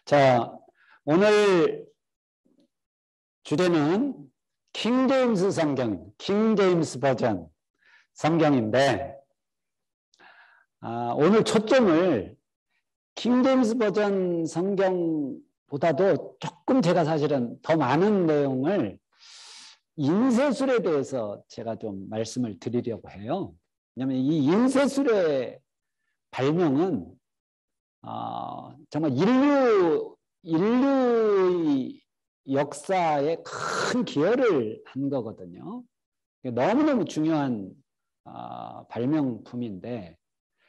자, 오늘 주제는 킹제임스 성경, 킹제임스 버전 성경인데, 오늘 초점을 킹제임스 버전 성경보다도 조금 제가 사실은 더 많은 내용을 인쇄술에 대해서 제가 좀 말씀을 드리려고 해요. 왜냐하면 이 인쇄술의 발명은 정말 인류의 역사에 큰 기여를 한 거거든요. 너무너무 중요한 발명품인데,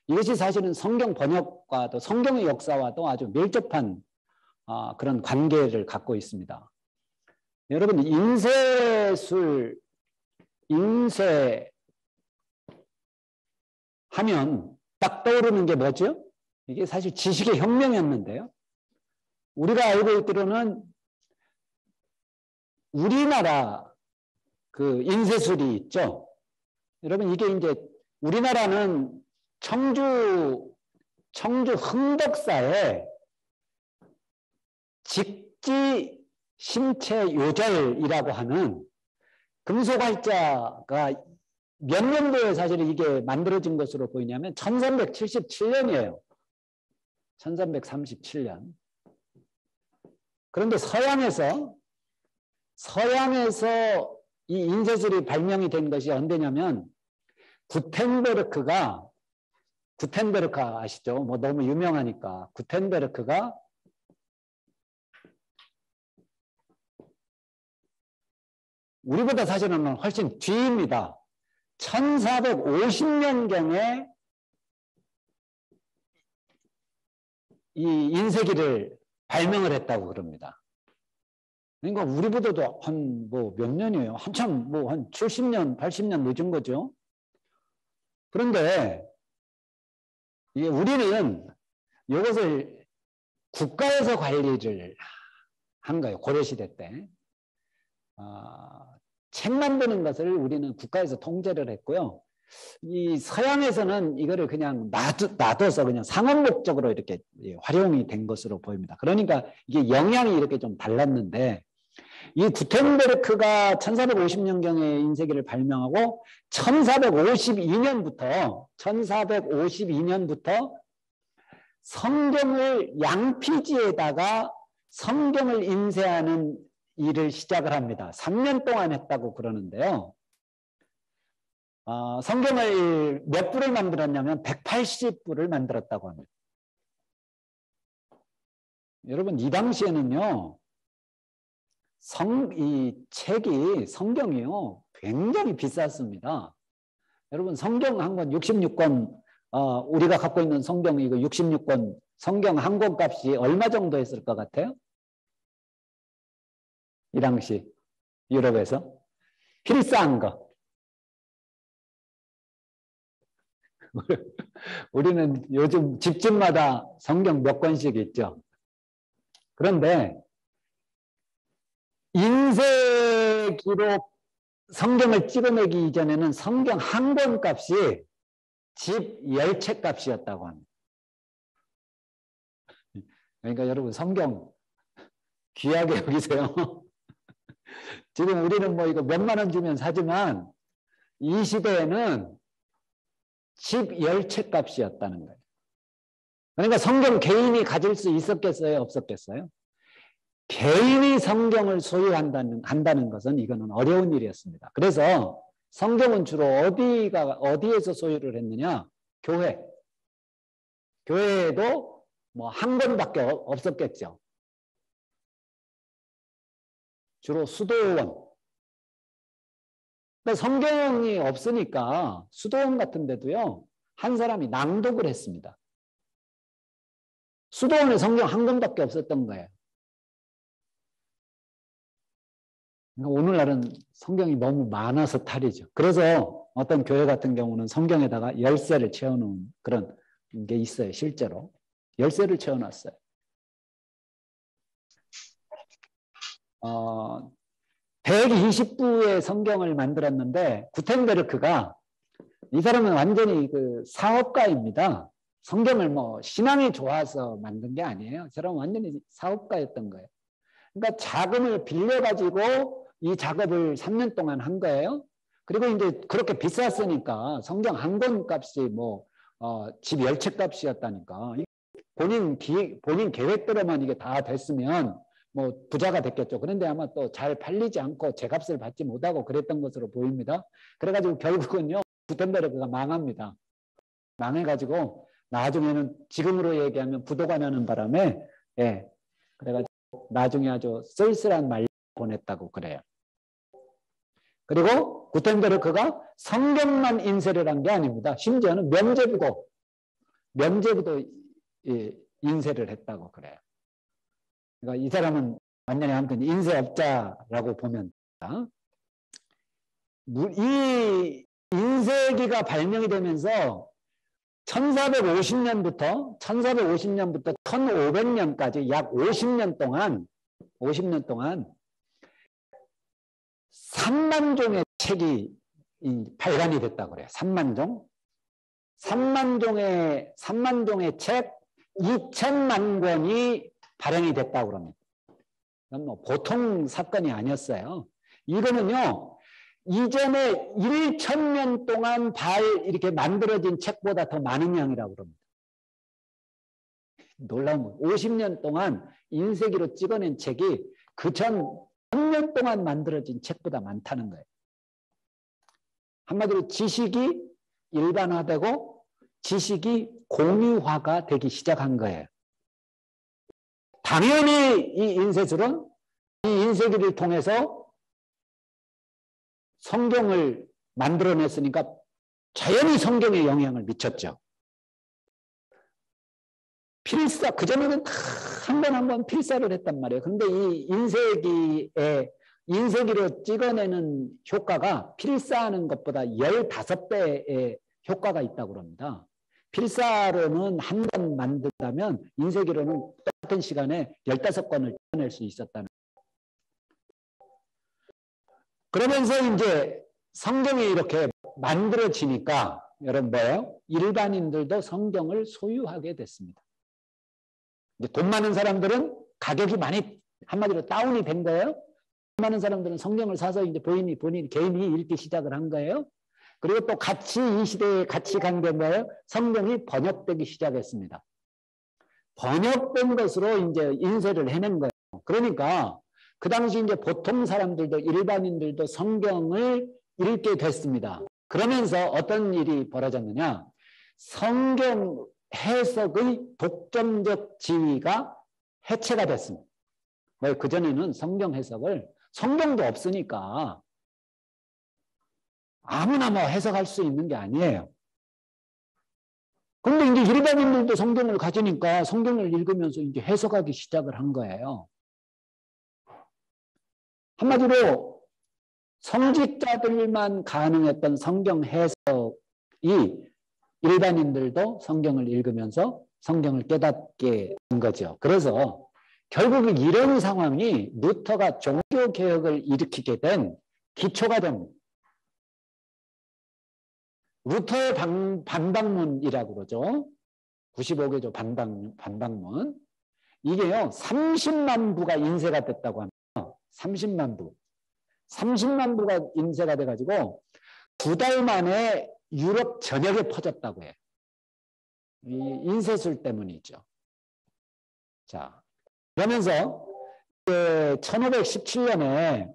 이것이 사실은 성경 번역과도 성경의 역사와도 아주 밀접한 그런 관계를 갖고 있습니다. 여러분, 인쇄술, 인쇄하면 딱 떠오르는 게 뭐죠? 이게 사실 지식의 혁명이었는데요. 우리가 알고 있기로는 우리나라 그 인쇄술이 있죠. 여러분, 이게 이제 우리나라는 청주 흥덕사에 직지 심체 요절이라고 하는 금속활자가 몇 년도에 사실 이게 만들어진 것으로 보이냐면 1377년이에요. 1337년. 그런데 서양에서 이 인쇄술이 발명이 된 것이 언제냐면 구텐베르크 아시죠? 뭐 너무 유명하니까. 구텐베르크가 우리보다 사실은 훨씬 뒤입니다. 1450년경에 이 인쇄기를 발명을 했다고 그럽니다. 그러니까 우리보다도 한 몇 년이에요. 한참 한 70년, 80년 늦은 거죠. 그런데 이게 우리는 이것을 국가에서 관리를 한 거예요. 고려시대 때. 책 만드는 것을 우리는 국가에서 통제를 했고요. 이 서양에서는 이거를 그냥 놔둬서 그냥 상업 목적으로 이렇게 활용이 된 것으로 보입니다. 그러니까 이게 영향이 이렇게 좀 달랐는데, 이 구텐베르크가 1450년경에 인쇄기를 발명하고 1452년부터 성경을 양피지에다가 성경을 인쇄하는 일을 시작을 합니다. 3년 동안 했다고 그러는데요. 성경을 몇 부를 만들었냐면 180부를 만들었다고 합니다. 여러분, 이 당시에는요, 성경이요, 굉장히 비쌌습니다. 여러분, 성경 한 권 66권, 우리가 갖고 있는 성경 이거 66권 성경 한 권 값이 얼마 정도 했을 것 같아요? 이 당시 유럽에서 필사한 거. 우리는 요즘 집집마다 성경 몇 권씩 있죠. 그런데 인쇄기로 성경을 찍어내기 이전에는 성경 한 권 값이 집 10채 값이었다고 합니다. 그러니까 여러분, 성경 귀하게 여기세요. 지금 우리는 뭐 이거 몇만 원 주면 사지만 이 시대에는 집 10채 값이었다는 거예요. 그러니까 성경 개인이 가질 수 있었겠어요? 없었겠어요? 개인이 성경을 한다는 것은 이거는 어려운 일이었습니다. 그래서 성경은 주로 어디에서 소유를 했느냐? 교회에도 뭐 한 권밖에 없었겠죠. 주로 수도원. 성경이 없으니까 수도원 같은 데도요, 한 사람이 낭독을 했습니다. 수도원에 성경 한 권밖에 없었던 거예요. 그러니까 오늘날은 성경이 너무 많아서 탈이죠. 그래서 어떤 교회 같은 경우는 성경에다가 열쇠를 채워놓은 그런 게 있어요. 실제로 열쇠를 채워놨어요. 120부의 성경을 만들었는데, 구텐베르크가, 이 사람은 완전히 그 사업가입니다. 성경을 뭐 신앙이 좋아서 만든 게 아니에요. 저는 완전히 사업가였던 거예요. 그러니까 자금을 빌려가지고 이 작업을 3년 동안 한 거예요. 그리고 이제 그렇게 비쌌으니까 성경 한 권 값이 뭐 집 10채 값이었다니까. 본인 계획대로만 이게 다 됐으면 뭐 부자가 됐겠죠. 그런데 아마 또 잘 팔리지 않고 제값을 받지 못하고 그랬던 것으로 보입니다. 그래가지고 결국은요, 구텐베르크가 망합니다. 망해가지고 나중에는 지금으로 얘기하면 부도가 나는 바람에, 예, 그래가지고 나중에 아주 쓸쓸한 말 보냈다고 그래요. 그리고 구텐베르크가 성경만 인쇄를 한 게 아닙니다. 심지어는 면죄부도 인쇄를 했다고 그래요. 그러니까 이 사람은 완전히 아무튼 인쇄업자라고 보면 됩니다. 이 인쇄기가 발명이 되면서 1450년부터 1500년까지 약 50년 동안 3만 종의 책이 발간이 됐다고 그래요. 3만 종. 3만 종의 책 2천만 권이 발행이 됐다고 그럽니다. 뭐 보통 사건이 아니었어요. 이거는요, 이전에 1000년 동안 이렇게 만들어진 책보다 더 많은 양이라고 그럽니다. 놀라운 거. 50년 동안 인쇄기로 찍어낸 책이 그 전 1000년 동안 만들어진 책보다 많다는 거예요. 한마디로 지식이 일반화되고 지식이 공유화가 되기 시작한 거예요. 당연히 이 인쇄술은 이 인쇄기를 통해서 성경을 만들어냈으니까 자연히 성경에 영향을 미쳤죠. 필사, 그전에는 다 한 번 한 번 필사를 했단 말이에요. 그런데 이 인쇄기로 찍어내는 효과가 필사하는 것보다 15배의 효과가 있다고 합니다. 필사로는 한 번 만든다면 인쇄기로는 똑같은 시간에 15권을 찍어낼 수 있었다는 거예요. 그러면서 이제 성경이 이렇게 만들어지니까 여러분 뭐예요? 일반인들도 성경을 소유하게 됐습니다. 이제 돈 많은 사람들은 가격이 많이 한마디로 다운이 된 거예요. 돈 많은 사람들은 성경을 사서 이제 본인이 개인이 읽기 시작을 한 거예요. 그리고 또 같이 이 시대에 같이 간 게 뭐예요? 성경이 번역되기 시작했습니다. 번역된 것으로 이제 인쇄를 해낸 거예요. 그러니까 그 당시 이제 보통 사람들도 일반인들도 성경을 읽게 됐습니다. 그러면서 어떤 일이 벌어졌느냐? 성경 해석의 독점적 지위가 해체가 됐습니다. 왜? 그전에는 성경 해석을 성경도 없으니까 아무나 뭐 해석할 수 있는 게 아니에요. 그런데 이제 일반인들도 성경을 가지니까 성경을 읽으면서 이제 해석하기 시작을 한 거예요. 한마디로 성직자들만 가능했던 성경 해석이 일반인들도 성경을 읽으면서 성경을 깨닫게 된 거죠. 그래서 결국 이런 상황이 루터가 종교개혁을 일으키게 된 기초가 됩니다. 루터의 반박문이라고 그러죠. 95개조 반박문. 이게요, 30만 부가 인쇄가 됐다고 합니다. 30만 부. 30만 부가 인쇄가 돼가지고 2달 만에 유럽 전역에 퍼졌다고 해요. 이 인쇄술 때문이죠. 자, 그러면서 1517년에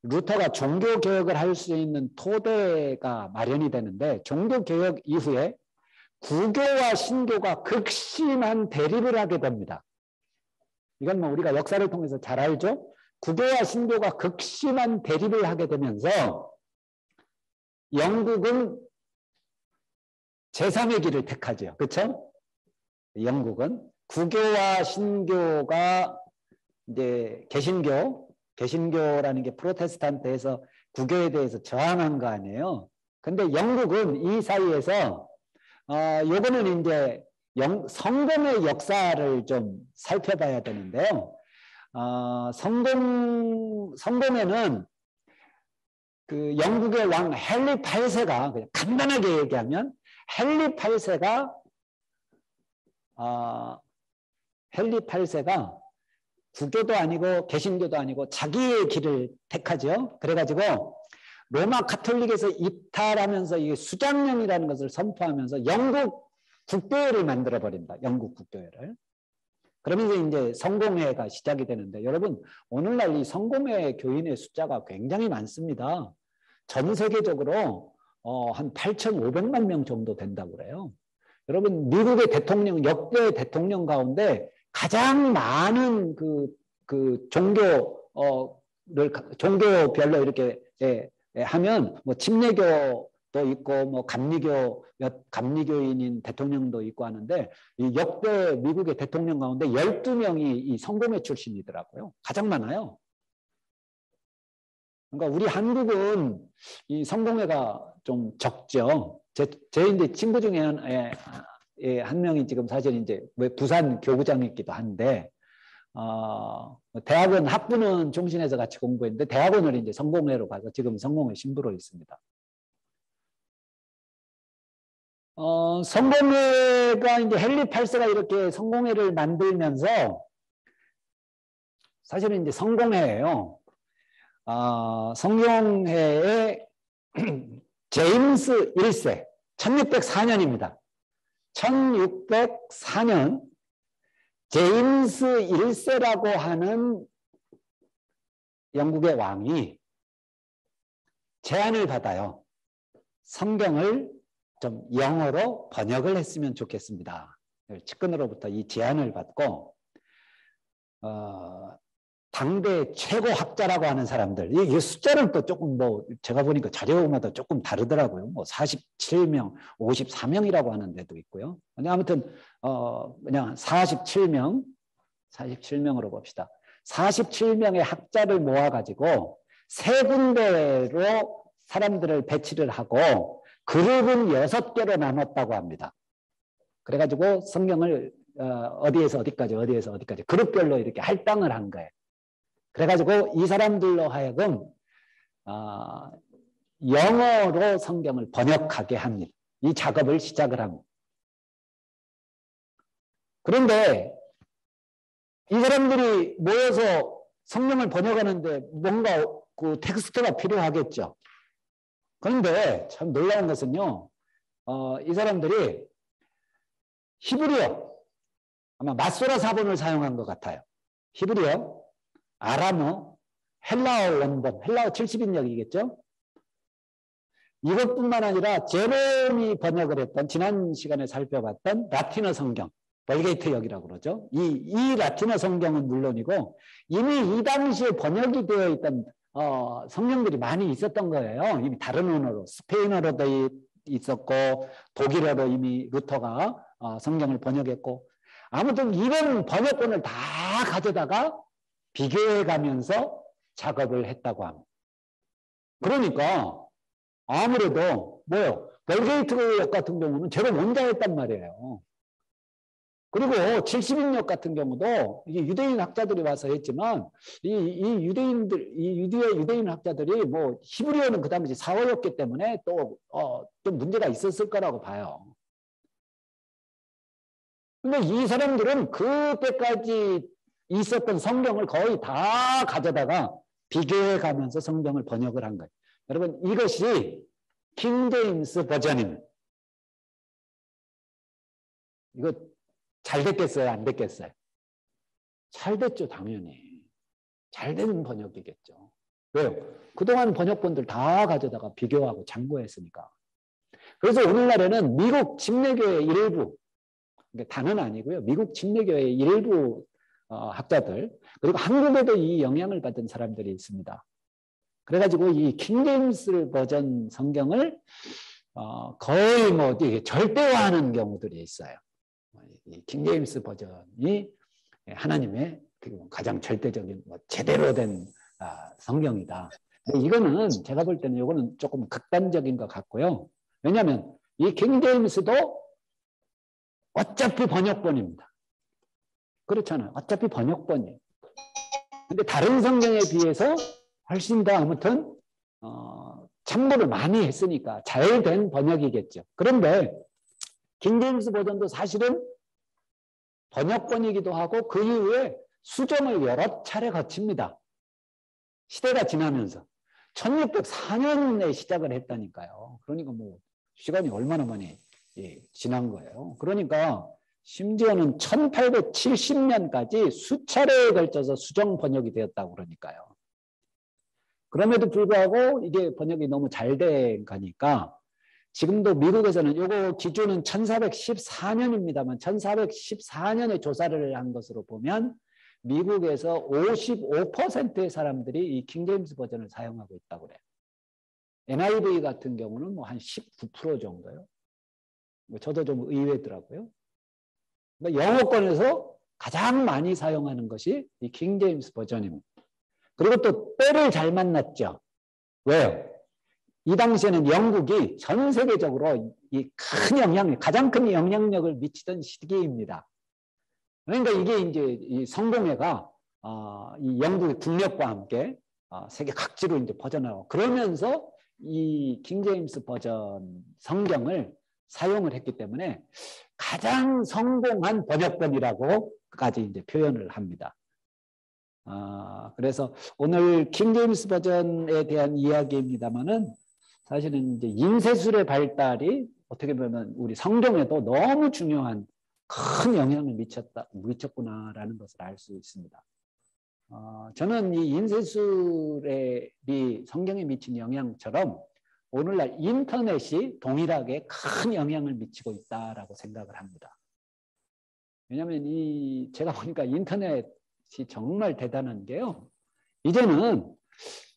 루터가 종교개혁을 할 수 있는 토대가 마련이 되는데 종교개혁 이후에 구교와 신교가 극심한 대립을 하게 됩니다. 이건 뭐 우리가 역사를 통해서 잘 알죠? 구교와 신교가 극심한 대립을 하게 되면서 영국은 제3의 길을 택하죠. 그렇죠? 영국은 구교와 신교가 이제 개신교라는 게 프로테스탄트에서 구교에 대해서 저항한 거 아니에요. 근데 영국은 이 사이에서 요거는 이제 성공의 역사를 좀 살펴봐야 되는데요. 성공에는 그 영국의 왕 헨리 8세가 그냥 간단하게 얘기하면 헨리 8세가 헨리 8세가 구교도 아니고 개신교도 아니고 자기의 길을 택하죠. 그래가지고 로마 카톨릭에서 이탈하면서 이 수장령이라는 것을 선포하면서 영국 국교회를 만들어 버린다. 영국 국교회를. 그러면서 이제 성공회가 시작이 되는데 여러분 오늘날 이 성공회 교인의 숫자가 굉장히 많습니다. 전 세계적으로 한 8,500만 명 정도 된다고 그래요. 여러분 미국의 대통령 역대 대통령 가운데 가장 많은 그 종교별로 이렇게 하면 뭐 침례교도 있고 뭐 감리교인인 대통령도 있고 하는데 이 역대 미국의 대통령 가운데 12명이 이 성공회 출신이더라고요. 가장 많아요. 그러니까 우리 한국은 이 성공회가 좀 적죠. 제 이제 친구 중에 한 명이 지금 사실 이제 부산 교구장이기도 한데 대학원 학부는 종신에서 같이 공부했는데 대학원을 이제 성공회로 가서 지금 성공회 신부로 있습니다. 성공회가 이제 헨리 8세가 이렇게 성공회를 만들면서 사실은 이제 성공회예요. 성공회의 제임스 1세 1604년입니다. 1604년 제임스 1세라고 하는 영국의 왕이 제안을 받아요. 성경을 좀 영어로 번역을 했으면 좋겠습니다. 측근으로부터 이 제안을 받고 당대 최고 학자라고 하는 사람들, 이 숫자를 또 조금 뭐 제가 보니까 자료마다 조금 다르더라고요. 뭐 47명, 54명이라고 하는 데도 있고요. 아무튼 그냥 47명으로 봅시다. 47명의 학자를 모아가지고 세 군데로 사람들을 배치를 하고 그룹은 6개로 나눴다고 합니다. 그래가지고 성경을 어디에서 어디까지 그룹별로 이렇게 할당을 한 거예요. 그래가지고 이 사람들로 하여금 영어로 성경을 번역하게 합니다. 이 작업을 시작을 합니다. 그런데 이 사람들이 모여서 성경을 번역하는데 뭔가 그 텍스트가 필요하겠죠. 그런데 참 놀라운 것은요. 이 사람들이 히브리어, 아마 마소라 사본을 사용한 것 같아요. 히브리어, 아람어, 헬라어 원본, 헬라어 70인역이겠죠. 이것뿐만 아니라 제롬이 번역을 했던 지난 시간에 살펴봤던 라틴어 성경, 벌게이트역이라고 그러죠. 이 라틴어 성경은 물론이고 이미 이 당시에 번역이 되어 있던 성경들이 많이 있었던 거예요. 이미 다른 언어로 스페인어로도 있었고 독일어로 이미 루터가 성경을 번역했고 아무튼 이런 번역본을 다 가져다가 비교해 가면서 작업을 했다고 합니다. 그러니까 아무래도 뭐요? 벌게이트역 같은 경우는 제가 원자했단 말이에요. 그리고 70인역 같은 경우도 이게 유대인 학자들이 와서 했지만 이 유대인 학자들이 뭐 히브리어는 그 당시 사어였기 때문에 또 문제가 있었을 거라고 봐요. 근데 이 사람들은 그때까지 있었던 성경을 거의 다 가져다가 비교해 가면서 성경을 번역을 한 거예요. 여러분 이것이 킹 제임스 버전입니다. 이거 잘 됐겠어요? 안 됐겠어요? 잘 됐죠, 당연히. 잘 된 번역이겠죠. 왜요? 그동안 번역본들 다 가져다가 비교하고 참고했으니까. 그래서 오늘날에는 미국 침례교의 일부, 다는 아니고요. 미국 침례교의 일부 학자들, 그리고 한국에도 이 영향을 받은 사람들이 있습니다. 그래가지고 이 킹제임스 버전 성경을 거의 뭐 절대화하는 경우들이 있어요. 이 킹제임스 버전이 하나님의 가장 절대적인 제대로 된 성경이다. 근데 이거는 제가 볼 때는 이거는 조금 극단적인 것 같고요. 왜냐하면 이 킹제임스도 어차피 번역본입니다. 그렇잖아요. 어차피 번역본이에요. 근데 다른 성경에 비해서 훨씬 더 아무튼 참고를 많이 했으니까 잘 된 번역이겠죠. 그런데 킹제임스 버전도 사실은 번역본이기도 하고 그 이후에 수정을 여러 차례 거칩니다. 시대가 지나면서 1604년에 시작을 했다니까요. 그러니까 뭐 시간이 얼마나 많이 지난 거예요. 그러니까 심지어는 1870년까지 수차례에 걸쳐서 수정 번역이 되었다고 그러니까요. 그럼에도 불구하고 이게 번역이 너무 잘 된 거니까 지금도 미국에서는 요거 기준은 1414년입니다만 1414년에 조사를 한 것으로 보면 미국에서 55%의 사람들이 이 킹제임스 버전을 사용하고 있다고 그래요. NIV 같은 경우는 뭐 한 19% 정도요. 저도 좀 의외더라고요. 그러니까 영어권에서 가장 많이 사용하는 것이 이 킹제임스 버전입니다. 그리고 또 때를 잘 만났죠. 왜요? 이 당시에는 영국이 전 세계적으로 이 가장 큰 영향력을 미치던 시기입니다. 그러니까 이게 이제 이 성공회가 이 영국의 국력과 함께 세계 각지로 이제 퍼져나가고 그러면서 이 킹제임스 버전 성경을 사용을 했기 때문에 가장 성공한 번역본이라고까지 이제 표현을 합니다. 그래서 오늘 킹제임스 버전에 대한 이야기입니다만은 사실은 이제 인쇄술의 발달이 어떻게 보면 우리 성경에도 너무 중요한 큰 영향을 미쳤구나라는 것을 알 수 있습니다. 저는 이 인쇄술이 성경에 미친 영향처럼 오늘날 인터넷이 동일하게 큰 영향을 미치고 있다라고 생각을 합니다. 왜냐하면 제가 보니까 인터넷이 정말 대단한 게요. 이제는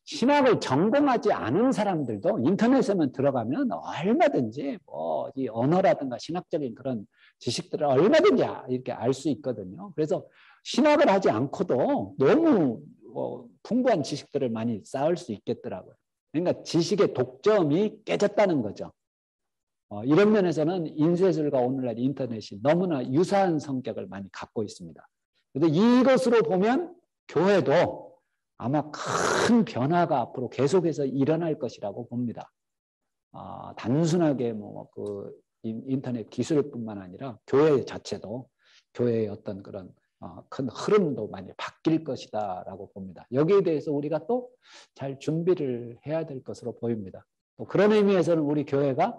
신학을 전공하지 않은 사람들도 인터넷에만 들어가면 얼마든지 뭐 이 언어라든가 신학적인 그런 지식들을 얼마든지 이렇게 알 수 있거든요. 그래서 신학을 하지 않고도 너무 풍부한 지식들을 많이 쌓을 수 있겠더라고요. 그러니까 지식의 독점이 깨졌다는 거죠. 이런 면에서는 인쇄술과 오늘날 인터넷이 너무나 유사한 성격을 많이 갖고 있습니다. 그런데 이것으로 보면 교회도 아마 큰 변화가 앞으로 계속해서 일어날 것이라고 봅니다. 단순하게 그 인터넷 기술뿐만 아니라 교회 자체도 교회의 어떤 그런 큰 흐름도 많이 바뀔 것이다라고 봅니다. 여기에 대해서 우리가 또 잘 준비를 해야 될 것으로 보입니다. 또 그런 의미에서는 우리 교회가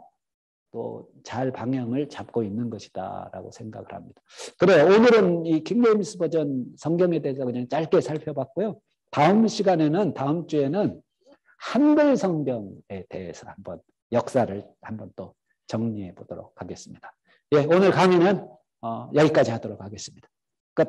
또 잘 방향을 잡고 있는 것이다라고 생각을 합니다. 그래요. 오늘은 이 킹제임스 버전 성경에 대해서 그냥 짧게 살펴봤고요. 다음 주에는 한글 성경에 대해서 한번 역사를 한번 또 정리해 보도록 하겠습니다. 예, 오늘 강의는 여기까지 하도록 하겠습니다. 끝.